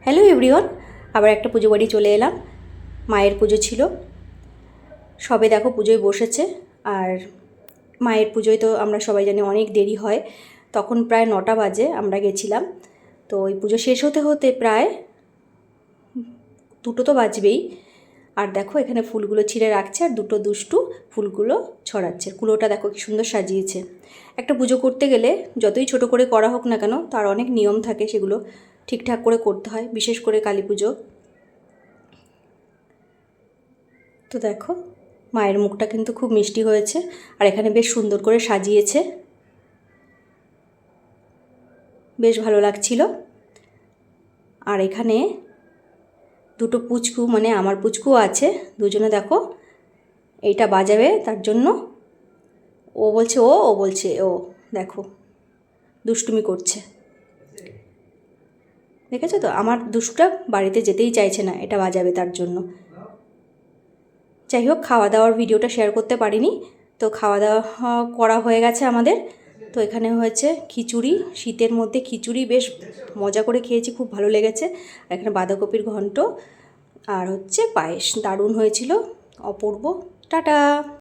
Hello everyone, আবার একটা পুজো বাড়ি চলে এলাম। মায়ের পুজো ছিল, সবে দেখো পুজোয় বসেছে। আর মায়ের পুজোয় তো আমরা সবাই জানি অনেক দেরি হয়, তখন প্রায় 9টা বাজে আমরা গেছিলাম। তো ওই পুজো শেষ হতে হতে প্রায় 2টো তো বাজবেই। আর দেখো এখানে ফুলগুলো ছিঁড়ে রাখছে, আর দুটো দুষ্টু ফুলগুলো ছড়াচ্ছে। কুলোটা দেখো কি সুন্দর সাজিয়েছে। একটা পুজো করতে গেলে যতই ছোট করে করা হোক না কেন, তার অনেক নিয়ম থাকে, সেগুলো ঠিকঠাক করে করতে হয়, বিশেষ করে কালী পুজো। তো দেখো মায়ের মুখটা কিন্তু খুব মিষ্টি হয়েছে, আর এখানে বেশ সুন্দর করে সাজিয়েছে, বেশ ভালো লাগছিল। আর এখানে দুটো পুচকু, মানে আমার পুচকুও আছে, দুজনে দেখো এইটা বাজাবে, তার জন্য ও বলছে ও বলছে ও, দেখো দুষ্টুমি করছে, দেখেছো তো? আমার দুষ্টুটা বাড়িতে যেতেই চাইছে না, এটা বাজাবে তার জন্য। যাই হোক, খাওয়া দাওয়ার ভিডিওটা শেয়ার করতে পারিনি। তো খাওয়া দাওয়া করা হয়ে গেছে আমাদের। তো এখানে হয়েছে খিচুড়ি, শীতের মধ্যে খিচুড়ি বেশ মজা করে খেয়েছি, খুব ভালো লেগেছে। আর এখানে বাঁধাকপির ঘন্ট আর হচ্ছে পায়েস, দারুণ হয়েছিল, অপূর্ব। টাটা।